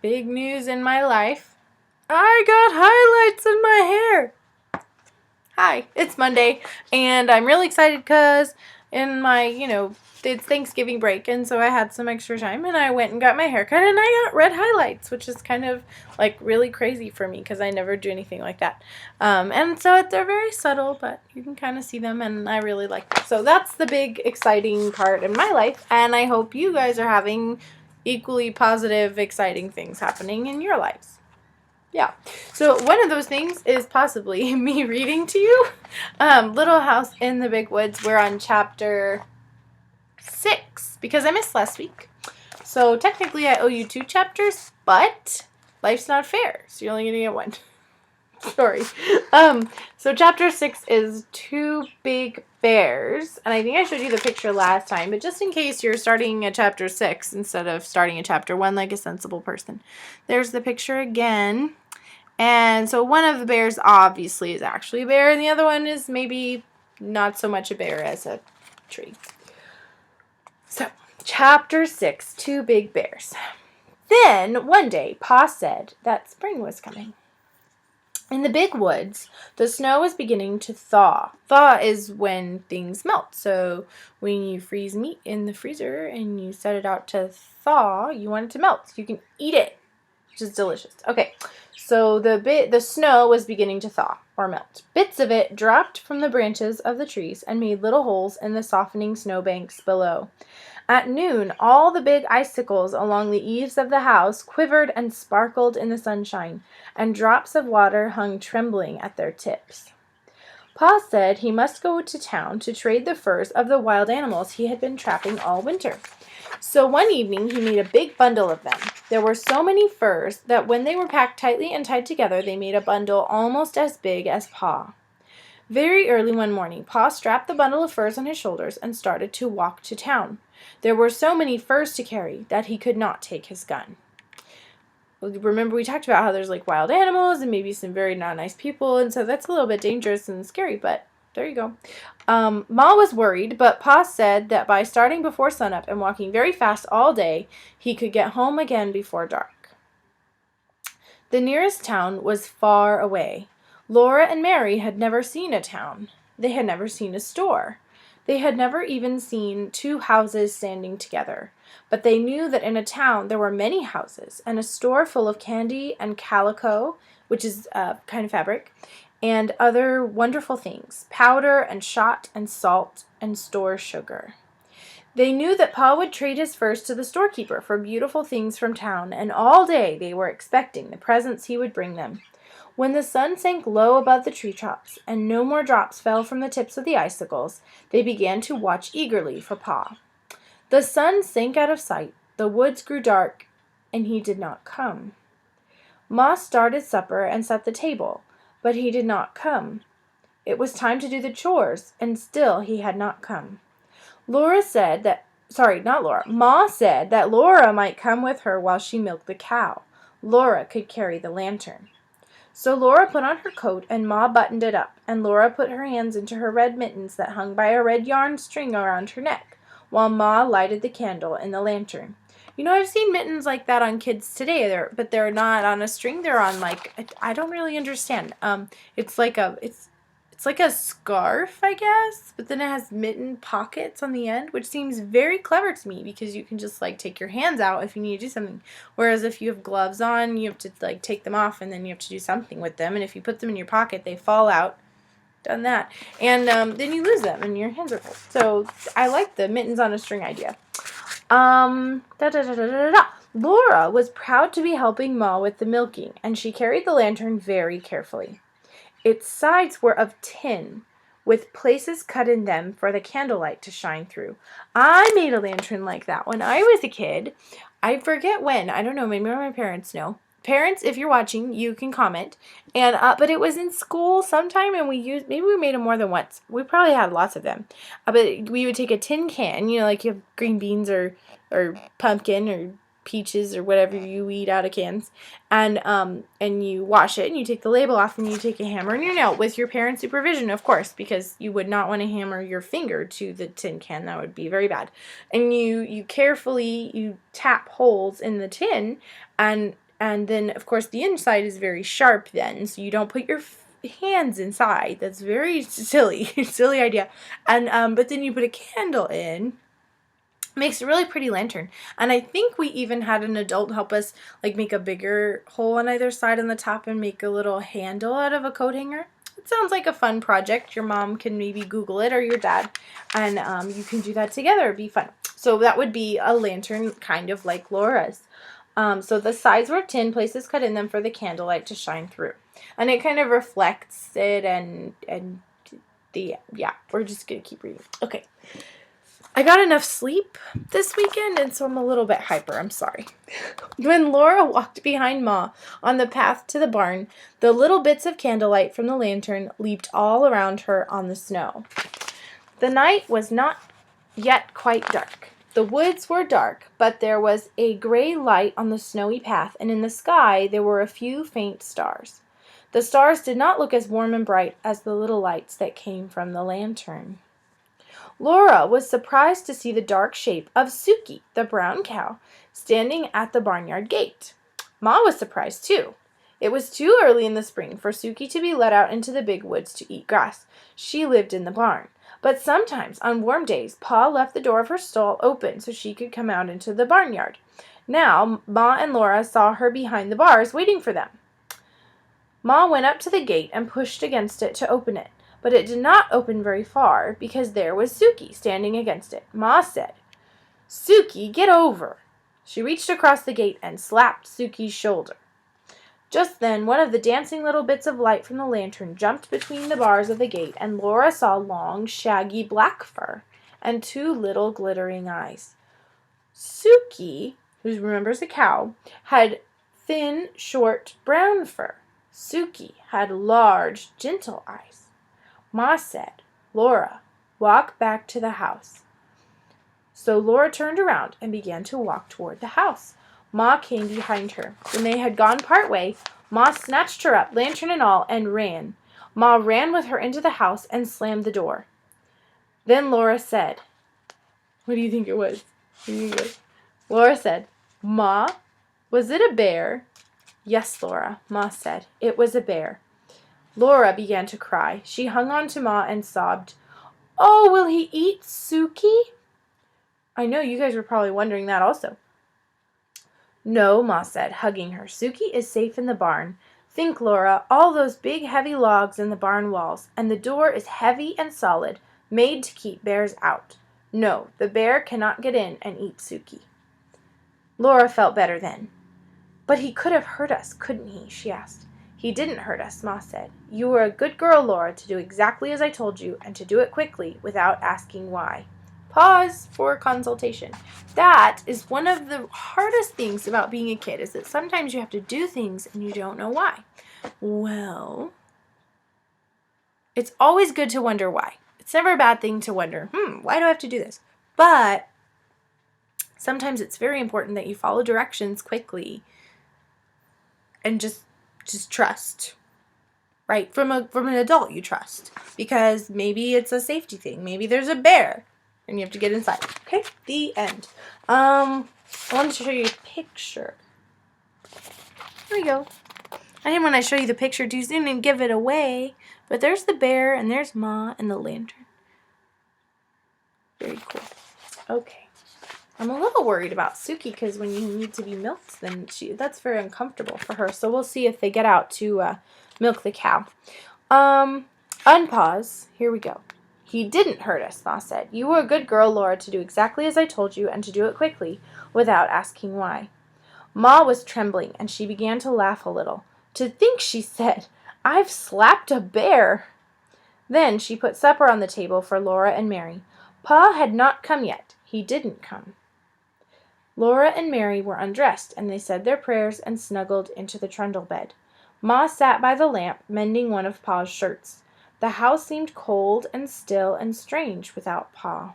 big news in my life. I got highlights in my hair. Hi, it's Monday, and I'm really excited because in my, it's Thanksgiving break, and so I had some extra time, and I went and got my hair cut, and I got red highlights, which is kind of, really crazy for me because I never do anything like that. And so they're very subtle, but you can kind of see them, and I really like them. So that's the big, exciting part in my life, and I hope you guys are having equally positive, exciting things happening in your lives. Yeah. So one of those things is possibly me reading to you. Little House in the Big Woods. We're on chapter 6 because I missed last week. So technically I owe you 2 chapters, but life's not fair. So you're only going to get 1. Sorry. So chapter 6 is 2 big bears. And I think I showed you the picture last time, but just in case you're starting at chapter 6 instead of starting at chapter 1 like a sensible person. There's the picture again. And so one of the bears obviously is actually a bear, and the other one is maybe not so much a bear as a tree. So, chapter 6, 2 big bears. Then, one day, Pa said that spring was coming. In the big woods, the snow was beginning to thaw. Thaw is when things melt. So, when you freeze meat in the freezer and you set it out to thaw, you want it to melt. You can eat it, which is delicious. Okay. So the snow was beginning to thaw or melt. Bits of it dropped from the branches of the trees and made little holes in the softening snowbanks below. At noon, all the big icicles along the eaves of the house quivered and sparkled in the sunshine, and drops of water hung trembling at their tips. Pa said he must go to town to trade the furs of the wild animals he had been trapping all winter. So one evening he made a big bundle of them. There were so many furs that when they were packed tightly and tied together, they made a bundle almost as big as Pa. Very early one morning, Pa strapped the bundle of furs on his shoulders and started to walk to town. There were so many furs to carry that he could not take his gun. Remember we talked about how there's wild animals and maybe some very not nice people, and so that's a little bit dangerous and scary, but there you go. Ma was worried, but Pa said that by starting before sunup and walking very fast all day, he could get home again before dark. The nearest town was far away. Laura and Mary had never seen a town. They had never seen a store. They had never even seen 2 houses standing together. But they knew that in a town there were many houses and a store full of candy and calico, which is a kind of fabric, and other wonderful things, powder and shot and salt and store sugar. They knew that Pa would trade his furs to the storekeeper for beautiful things from town, and all day they were expecting the presents he would bring them. When the sun sank low above the treetops, and no more drops fell from the tips of the icicles, they began to watch eagerly for Pa. The sun sank out of sight, the woods grew dark, and he did not come. Ma started supper and set the table, but he did not come. It was time to do the chores, and still he had not come. Ma said that Laura might come with her while she milked the cow. Laura could carry the lantern. So Laura put on her coat, and Ma buttoned it up, and Laura put her hands into her red mittens that hung by a red yarn string around her neck, while Ma lighted the candle in the lantern. I've seen mittens like that on kids today, but they're not on a string. They're on I don't really understand. It's like a scarf, I guess, but then it has mitten pockets on the end, which seems very clever to me because you can just take your hands out if you need to do something. Whereas if you have gloves on, you have to take them off and then you have to do something with them. And if you put them in your pocket, they fall out. Done that. And then you lose them and your hands are cold. So I like the mittens on a string idea. Laura was proud to be helping Ma with the milking, and she carried the lantern very carefully. Its sides were of tin, with places cut in them for the candlelight to shine through. I made a lantern like that when I was a kid. I forget when. I don't know. Maybe my parents know. Parents, if you're watching, you can comment. And but it was in school sometime, and maybe we made them more than once. We probably had lots of them. But we would take a tin can, like you have green beans or pumpkin or peaches or whatever you eat out of cans, and you wash it, and you take the label off, and you take a hammer and your nail with your parents' supervision, of course, because you would not want to hammer your finger to the tin can. That would be very bad. And you carefully tap holes in the tin, and And then, of course, the inside is very sharp then, so you don't put your hands inside. That's very silly, silly idea. And but then you put a candle in. Makes a really pretty lantern. And I think we even had an adult help us like make a bigger hole on either side on the top and make a little handle out of a coat hanger. It sounds like a fun project. Your mom can maybe Google it, or your dad, and you can do that together. It'd be fun. So that would be a lantern kind of like Laura's. So the sides were tin, places cut in them for the candlelight to shine through. And it kind of reflects it, and we're just going to keep reading. Okay. I got enough sleep this weekend, and so I'm a little bit hyper. I'm sorry. When Laura walked behind Ma on the path to the barn, the little bits of candlelight from the lantern leaped all around her on the snow. The night was not yet quite dark. The woods were dark, but there was a gray light on the snowy path, and in the sky there were a few faint stars. The stars did not look as warm and bright as the little lights that came from the lantern. Laura was surprised to see the dark shape of Suki, the brown cow, standing at the barnyard gate. Ma was surprised, too. It was too early in the spring for Suki to be let out into the big woods to eat grass. She lived in the barn. But sometimes, on warm days, Pa left the door of her stall open so she could come out into the barnyard. Now, Ma and Laura saw her behind the bars waiting for them. Ma went up to the gate and pushed against it to open it. But it did not open very far, because there was Suki standing against it. Ma said, "Suki, get over." She reached across the gate and slapped Suki's shoulder. Just then, one of the dancing little bits of light from the lantern jumped between the bars of the gate, and Laura saw long, shaggy black fur and two little glittering eyes. Suki, who remembers a cow, had thin, short, brown fur. Suki had large, gentle eyes. Ma said, "Laura, walk back to the house." So Laura turned around and began to walk toward the house. Ma came behind her. When they had gone part way, Ma snatched her up, lantern and all, and ran. Ma ran with her into the house and slammed the door. Then Laura said, what do you think it was? Laura said, "Ma, was it a bear?" "Yes, Laura," Ma said. "It was a bear." Laura began to cry. She hung on to Ma and sobbed, "Oh, will he eat Suki?" I know you guys were probably wondering that also. "No," Ma said, hugging her. "Suki is safe in the barn. Think, Laura, all those big heavy logs in the barn walls, and the door is heavy and solid, made to keep bears out. No, the bear cannot get in and eat Suki." Laura felt better then. "But he could have hurt us, couldn't he?" she asked. "He didn't hurt us," Ma said. "You were a good girl, Laura, to do exactly as I told you, and to do it quickly, without asking why." Pause for consultation. That is one of the hardest things about being a kid, is that sometimes you have to do things and you don't know why. Well, it's always good to wonder why. It's never a bad thing to wonder, why do I have to do this? But sometimes it's very important that you follow directions quickly and just trust, right? From an adult you trust, because maybe it's a safety thing. Maybe there's a bear and you have to get inside. Okay, the end. I wanted to show you a picture. Here we go. I didn't want to show you the picture too soon and give it away, but there's the bear and there's Ma and the lantern. Very cool. Okay. I'm a little worried about Suki, because when you need to be milked, then that's very uncomfortable for her. So we'll see if they get out to milk the cow. Unpause. Here we go. "He didn't hurt us," Ma said. "You were a good girl, Laura, to do exactly as I told you, and to do it quickly, without asking why." Ma was trembling, and she began to laugh a little. "To think," she said, "I've slapped a bear." Then she put supper on the table for Laura and Mary. Pa had not come yet. He didn't come. Laura and Mary were undressed, and they said their prayers and snuggled into the trundle bed. Ma sat by the lamp, mending one of Pa's shirts. The house seemed cold and still and strange without Pa.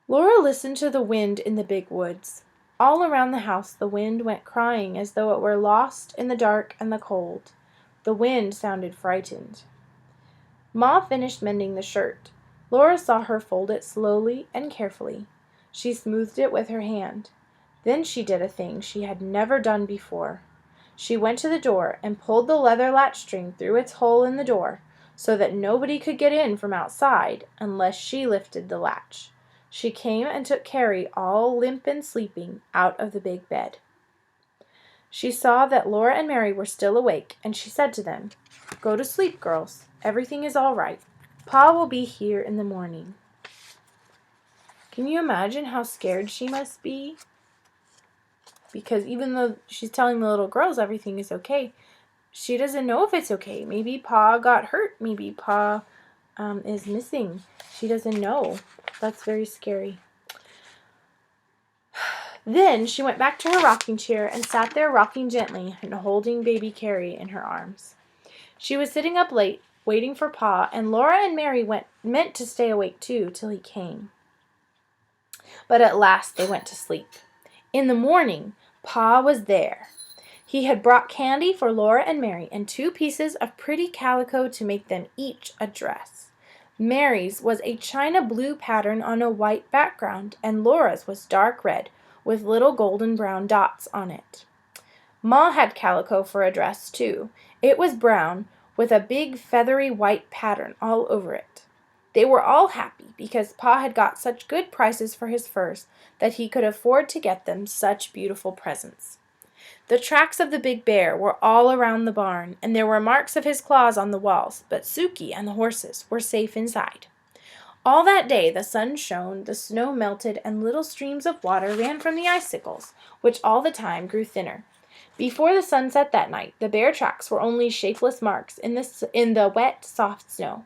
Laura listened to the wind in the big woods. All around the house the wind went crying as though it were lost in the dark and the cold. The wind sounded frightened. Ma finished mending the shirt. Laura saw her fold it slowly and carefully. She smoothed it with her hand. Then she did a thing she had never done before. She went to the door and pulled the leather latch string through its hole in the door so that nobody could get in from outside unless she lifted the latch. She came and took Carrie, all limp and sleeping, out of the big bed. She saw that Laura and Mary were still awake, and she said to them, "Go to sleep, girls. Everything is all right. Pa will be here in the morning." Can you imagine how scared she must be? Because even though she's telling the little girls everything is okay, she doesn't know if it's okay. Maybe Pa got hurt. Maybe Pa is missing. She doesn't know. That's very scary. Then she went back to her rocking chair and sat there rocking gently and holding baby Carrie in her arms. She was sitting up late, waiting for Pa, and Laura and Mary meant to stay awake too till he came. But at last they went to sleep. In the morning, Pa was there. He had brought candy for Laura and Mary and 2 pieces of pretty calico to make them each a dress. Mary's was a china blue pattern on a white background, and Laura's was dark red, with little golden brown dots on it. Ma had calico for a dress, too. It was brown, with a big feathery white pattern all over it. They were all happy because Pa had got such good prices for his furs that he could afford to get them such beautiful presents. The tracks of the big bear were all around the barn, and there were marks of his claws on the walls, but Suki and the horses were safe inside. All that day the sun shone, the snow melted, and little streams of water ran from the icicles, which all the time grew thinner. Before the sun set that night, the bear tracks were only shapeless marks in the wet, soft snow.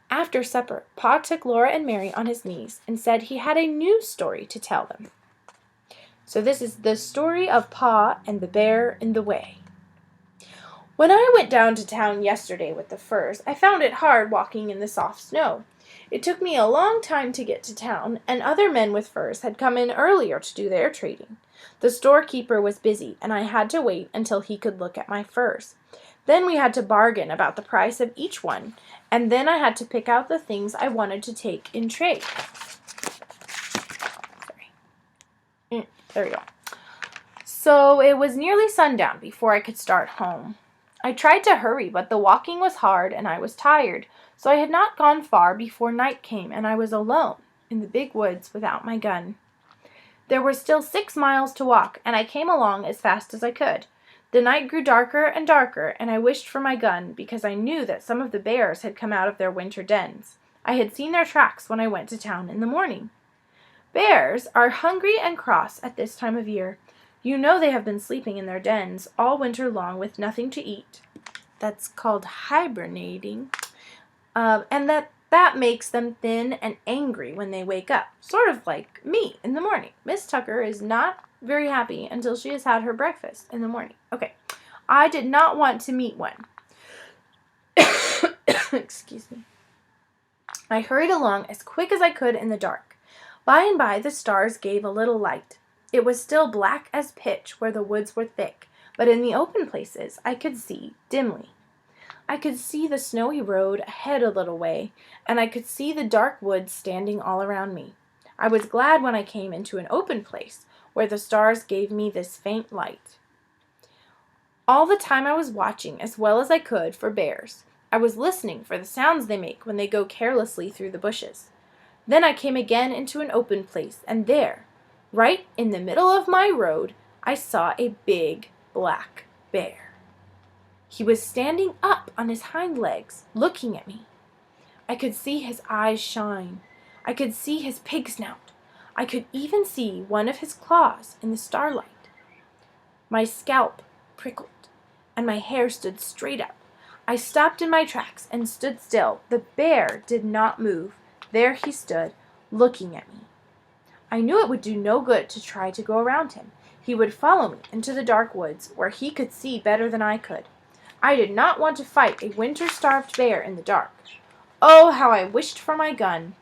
After supper, Pa took Laura and Mary on his knees and said he had a new story to tell them. So this is the story of Pa and the Bear in the Way. When I went down to town yesterday with the furs, I found it hard walking in the soft snow. It took me a long time to get to town, and other men with furs had come in earlier to do their trading. The storekeeper was busy, and I had to wait until he could look at my furs. Then we had to bargain about the price of each one, and then I had to pick out the things I wanted to take in trade. There we go. So it was nearly sundown before I could start home. I tried to hurry, but the walking was hard and I was tired, so I had not gone far before night came and I was alone in the big woods without my gun. There were still 6 miles to walk, and I came along as fast as I could. The night grew darker and darker, and I wished for my gun because I knew that some of the bears had come out of their winter dens. I had seen their tracks when I went to town in the morning. Bears are hungry and cross at this time of year. You know they have been sleeping in their dens all winter long with nothing to eat. That's called hibernating. And that makes them thin and angry when they wake up, sort of like me in the morning. Miss Tucker is not very happy until she has had her breakfast in the morning. Okay, I did not want to meet one. Excuse me. I hurried along as quick as I could in the dark. By and by the stars gave a little light. It was still black as pitch where the woods were thick, but in the open places I could see dimly. I could see the snowy road ahead a little way, and I could see the dark woods standing all around me. I was glad when I came into an open place where the stars gave me this faint light. All the time I was watching as well as I could for bears. I was listening for the sounds they make when they go carelessly through the bushes. Then I came again into an open place, and there, right in the middle of my road, I saw a big black bear. He was standing up on his hind legs, looking at me. I could see his eyes shine. I could see his pig snout. I could even see one of his claws in the starlight. My scalp prickled, and my hair stood straight up. I stopped in my tracks and stood still. The bear did not move. There he stood, looking at me. I knew it would do no good to try to go around him. He would follow me into the dark woods, where he could see better than I could. I did not want to fight a winter-starved bear in the dark. Oh, how I wished for my gun.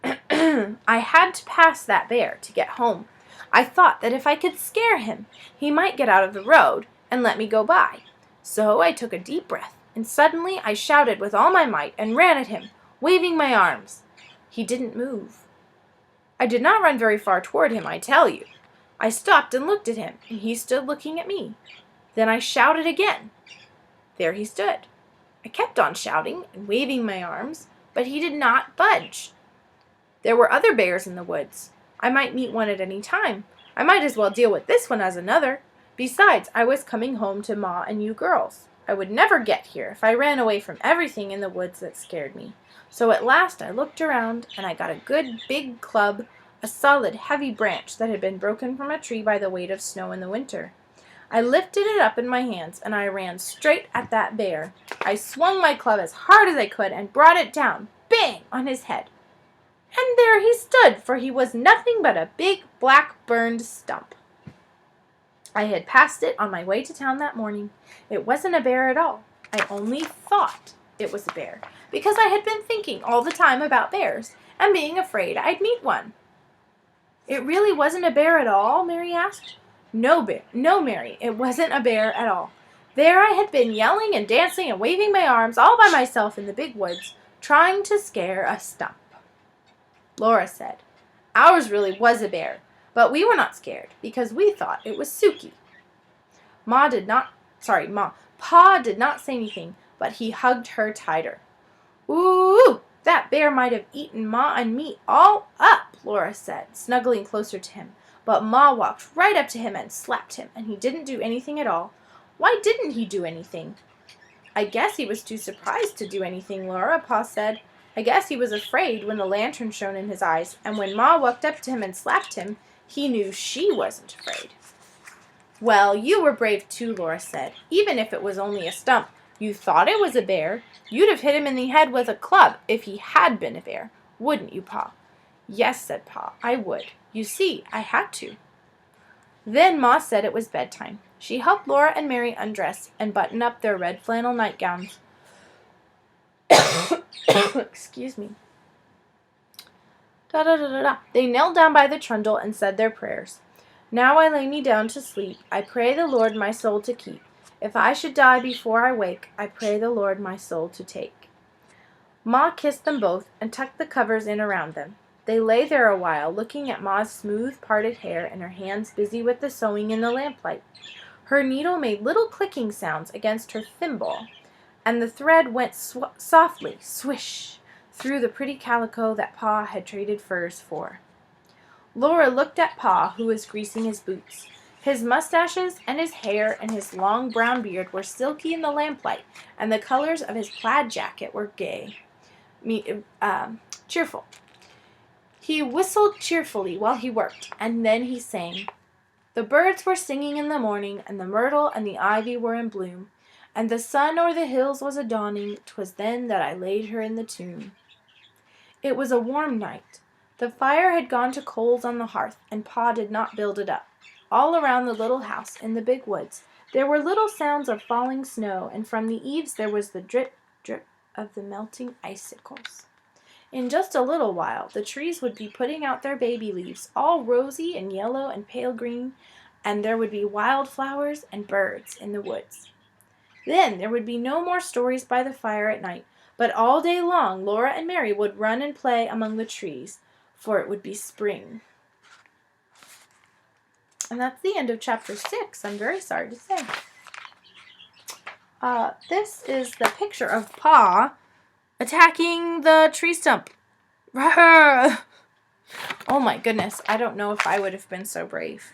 I had to pass that bear to get home. I thought that if I could scare him, he might get out of the road and let me go by. So I took a deep breath, and suddenly I shouted with all my might and ran at him, waving my arms. He didn't move. I did not run very far toward him, I tell you. I stopped and looked at him, and he stood looking at me. Then I shouted again. There he stood. I kept on shouting and waving my arms, but he did not budge. There were other bears in the woods. I might meet one at any time. I might as well deal with this one as another. Besides, I was coming home to Ma and you girls. I would never get here if I ran away from everything in the woods that scared me. So at last I looked around, and I got a good big club, a solid, heavy branch that had been broken from a tree by the weight of snow in the winter. I lifted it up in my hands, and I ran straight at that bear. I swung my club as hard as I could and brought it down, bang, on his head. And there he stood, for he was nothing but a big, black, burned stump. I had passed it on my way to town that morning. It wasn't a bear at all. I only thought it was a bear, because I had been thinking all the time about bears, and being afraid I'd meet one. It really wasn't a bear at all? Mary asked. No, Mary, it wasn't a bear at all. There I had been yelling and dancing and waving my arms all by myself in the big woods, trying to scare a stump. Laura said, ours really was a bear, but we were not scared because we thought it was Suki. Pa did not say anything, but he hugged her tighter. Ooh, that bear might have eaten Ma and me all up, Laura said, snuggling closer to him. But Ma walked right up to him and slapped him, and he didn't do anything at all. Why didn't he do anything? I guess he was too surprised to do anything, Laura, Pa said. I guess he was afraid when the lantern shone in his eyes, and when Ma walked up to him and slapped him, he knew she wasn't afraid. Well, you were brave too, Laura said, even if it was only a stump. You thought it was a bear. You'd have hit him in the head with a club if he had been a bear, wouldn't you, Pa? Yes, said Pa, I would. You see, I had to. Then Ma said it was bedtime. She helped Laura and Mary undress and button up their red flannel nightgowns. Excuse me. Da-da-da-da-da. They knelt down by the trundle and said their prayers. Now I lay me down to sleep. I pray the Lord my soul to keep. If I should die before I wake, I pray the Lord my soul to take. Ma kissed them both and tucked the covers in around them. They lay there a while, looking at Ma's smooth, parted hair and her hands busy with the sewing in the lamplight. Her needle made little clicking sounds against her thimble, and the thread went softly, swish, through the pretty calico that Pa had traded furs for. Laura looked at Pa, who was greasing his boots. His mustaches and his hair and his long brown beard were silky in the lamplight, and the colors of his plaid jacket were cheerful. He whistled cheerfully while he worked, and then he sang. The birds were singing in the morning, and the myrtle and the ivy were in bloom, and the sun o'er the hills was a-dawning. 'Twas then that I laid her in the tomb. It was a warm night. The fire had gone to coals on the hearth, and Pa did not build it up. All around the little house in the big woods there were little sounds of falling snow, and from the eaves there was the drip, drip of the melting icicles. In just a little while the trees would be putting out their baby leaves, all rosy and yellow and pale green, and there would be wild flowers and birds in the woods. Then there would be no more stories by the fire at night, but all day long Laura and Mary would run and play among the trees, for it would be spring. And that's the end of chapter 6, I'm very sorry to say. This is the picture of Pa attacking the tree stump. Oh my goodness, I don't know if I would have been so brave.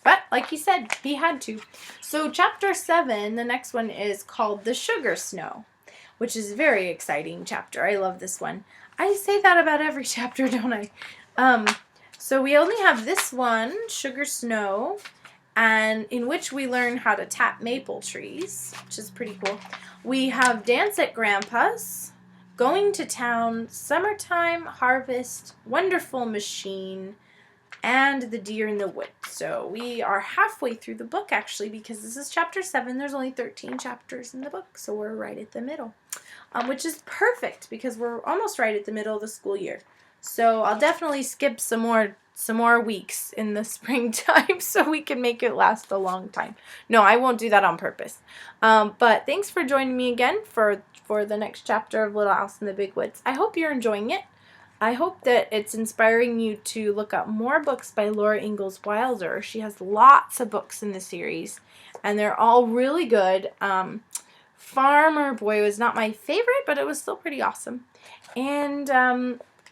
But, like he said, he had to. So chapter 7, the next one is called The Sugar Snow, which is a very exciting chapter. I love this one. I say that about every chapter, don't I? So we only have this one, Sugar Snow, and in which we learn how to tap maple trees, which is pretty cool. We have Dance at Grandpa's, Going to Town, Summertime, Harvest, Wonderful Machine, and The Deer in the Wood. So we are halfway through the book, actually, because this is chapter 7. There's only 13 chapters in the book, so we're right at the middle, which is perfect because we're almost right at the middle of the school year. So I'll definitely skip some more weeks in the springtime so we can make it last a long time. No, I won't do that on purpose. But thanks for joining me again for the next chapter of Little House in the Big Woods. I hope you're enjoying it. I hope that it's inspiring you to look up more books by Laura Ingalls Wilder. She has lots of books in the series, and they're all really good. Farmer Boy was not my favorite, but it was still pretty awesome. And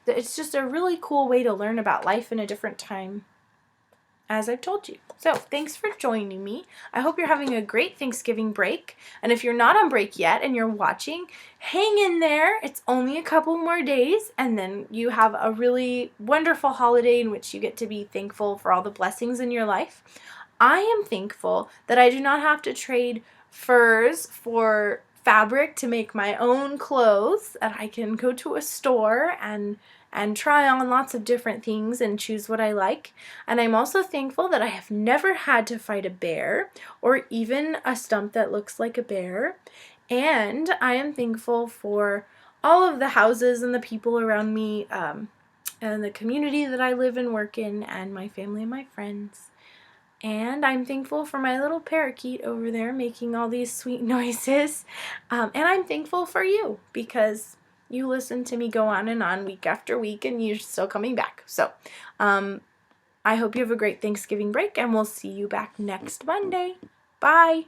it's just a really cool way to learn about life in a different time, as I've told you. So thanks for joining me. I hope you're having a great Thanksgiving break. And if you're not on break yet and you're watching, hang in there. It's only a couple more days, and then you have a really wonderful holiday in which you get to be thankful for all the blessings in your life. I am thankful that I do not have to trade furs for fabric to make my own clothes, that I can go to a store and try on lots of different things and choose what I like. And I'm also thankful that I have never had to fight a bear or even a stump that looks like a bear. And I am thankful for all of the houses and the people around me, and the community that I live and work in, and my family and my friends. And I'm thankful for my little parakeet over there making all these sweet noises. And I'm thankful for you, because you listen to me go on and on week after week, and you're still coming back. So I hope you have a great Thanksgiving break, and we'll see you back next Monday. Bye.